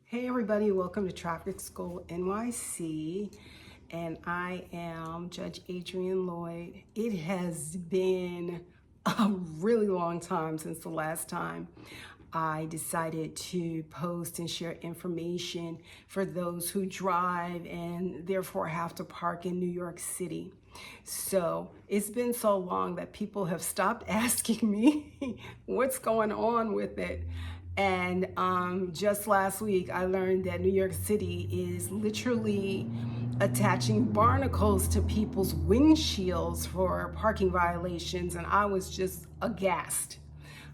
Hey everybody, welcome to Traffic School NYC, and I am Judge Adrienne Lloyd. It has been a really long time since the last time I decided to post and share information for those who drive and therefore have to park in New York City. So it's been so long that people have stopped asking me what's going on with it. And just last week, I learned that New York City is literally attaching barnacles to people's windshields for parking violations. And I was just aghast.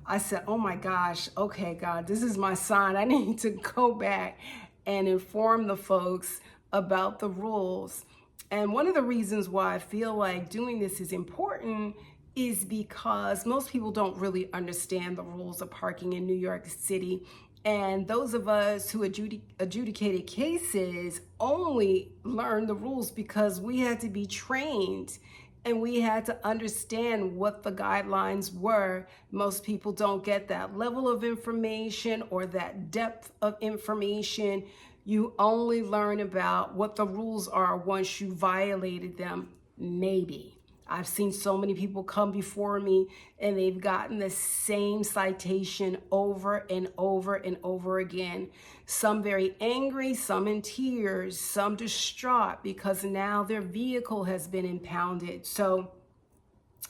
I said, oh my gosh, okay, God, this is my sign. I need to go back and inform the folks about the rules. And one of the reasons why I feel like doing this is important is because most people don't really understand the rules of parking in New York City. And those of us who adjudicated cases only learned the rules because we had to be trained and we had to understand what the guidelines were. Most people don't get that level of information or that depth of information. You only learn about what the rules are once you violated them, maybe. I've seen so many people come before me and they've gotten the same citation over and over and over again. Some very angry, some in tears, some distraught because now their vehicle has been impounded. So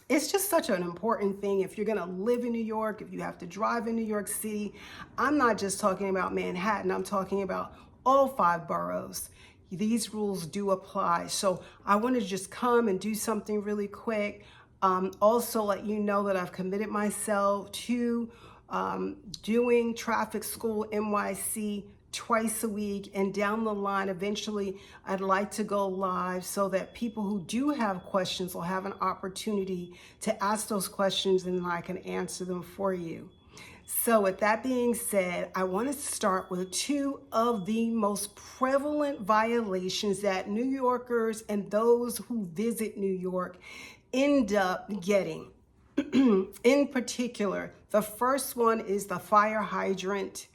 it's just such an important thing. If you're gonna live in New York, if you have to drive in New York City, I'm not just talking about Manhattan, I'm talking about all 5 boroughs. These rules do apply. So I want to just come and do something really quick. Also let you know that I've committed myself to doing Traffic School NYC twice a week, and down the line eventually I'd like to go live so that people who do have questions will have an opportunity to ask those questions and I can answer them for you. So with that being said, I want to start with 2 of the most prevalent violations that New Yorkers and those who visit New York end up getting. In particular, the first one is the fire hydrant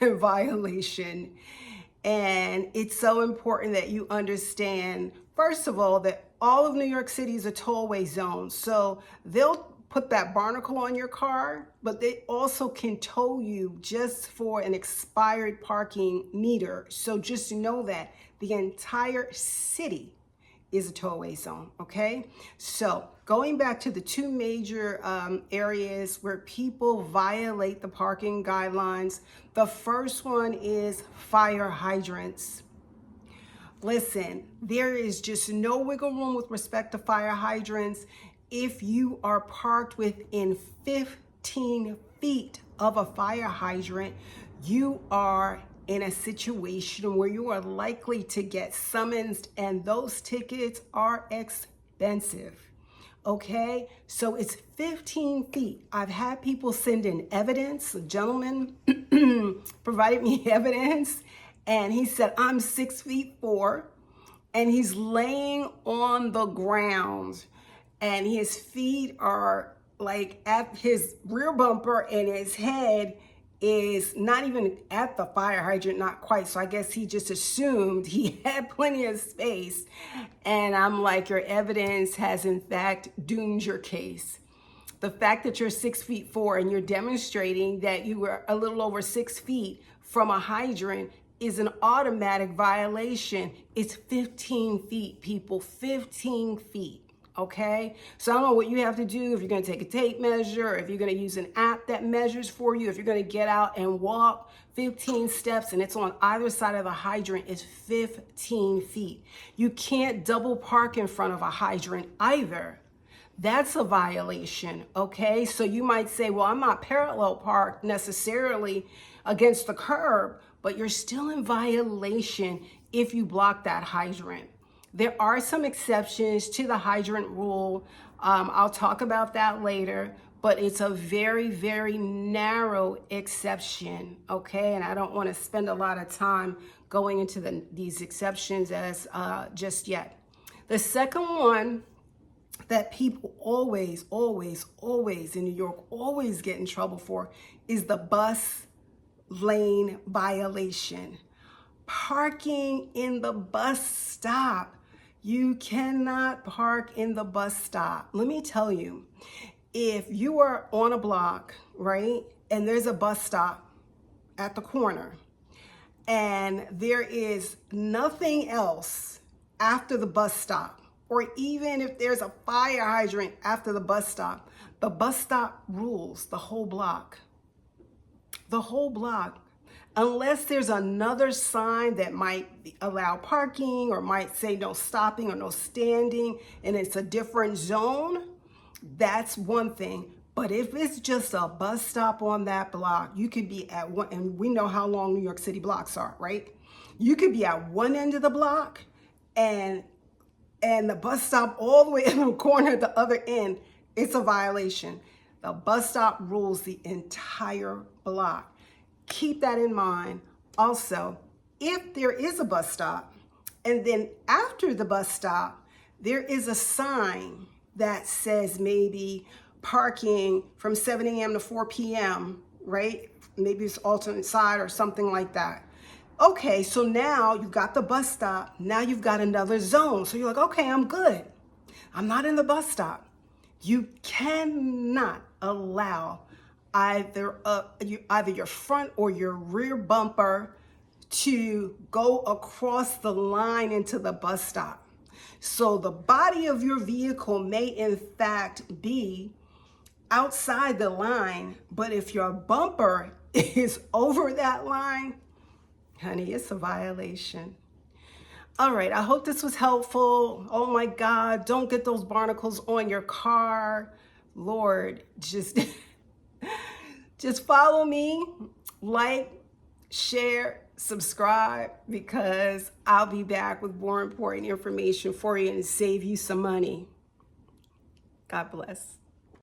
violation. And it's so important that you understand, first of all, that all of New York City is a tollway zone. So they'll put that barnacle on your car, but they also can tow you just for an expired parking meter. So just know that the entire city is a tollway zone, okay? So going back to the 2 major areas where people violate the parking guidelines, the first one is fire hydrants. Listen, there is just no wiggle room with respect to fire hydrants. If you are parked within 15 feet of a fire hydrant, you are in a situation where you are likely to get summoned, and those tickets are expensive. Okay, so it's 15 feet. I've had people send in evidence. A gentleman provided me evidence, and he said, I'm 6'4", and he's laying on the ground, and his feet are like at his rear bumper, and his head is not even at the fire hydrant, not quite. So I guess he just assumed he had plenty of space. And I'm like, your evidence has in fact doomed your case. The fact that you're 6'4" and you're demonstrating that you were a little over 6 feet from a hydrant is an automatic violation. It's 15 feet, people, 15 feet. Okay, so I don't know what you have to do, if you're going to take a tape measure, if you're going to use an app that measures for you, if you're going to get out and walk 15 steps and it's on either side of the hydrant, it's 15 feet. You can't double park in front of a hydrant either. That's a violation, okay? So you might say, well, I'm not parallel parked necessarily against the curb, but you're still in violation if you block that hydrant. There are some exceptions to the hydrant rule. I'll talk about that later, but it's a very, very narrow exception, okay? And I don't want to spend a lot of time going into these exceptions as just yet. The second one that people always in New York always get in trouble for is the bus lane violation. Parking in the bus stop. You cannot park in the bus stop. Let me tell you, if you are on a block, right, and there's a bus stop at the corner, and there is nothing else after the bus stop, or even if there's a fire hydrant after the bus stop rules the whole block. The whole block. Unless there's another sign that might allow parking or might say no stopping or no standing, and it's a different zone, that's one thing. But if it's just a bus stop on that block, you could be at one, and we know how long New York City blocks are, right? You could be at one end of the block and the bus stop all the way in the corner at the other end. It's a violation. The bus stop rules the entire block. Keep that in mind. Also, if there is a bus stop and then after the bus stop, there is a sign that says maybe parking from 7 a.m. to 4 p.m., right? Maybe it's alternate side or something like that. Okay, so now you've got the bus stop. Now you've got another zone. So you're like, okay, I'm good. I'm not in the bus stop. You cannot allow either your front or your rear bumper to go across the line into the bus stop. So the body of your vehicle may in fact be outside the line, but if your bumper is over that line, honey, it's a violation. All right, I hope this was helpful. Oh my God, don't get those barnacles on your car. Lord, just follow me, like, share, subscribe, because I'll be back with more important information for you and save you some money. God bless.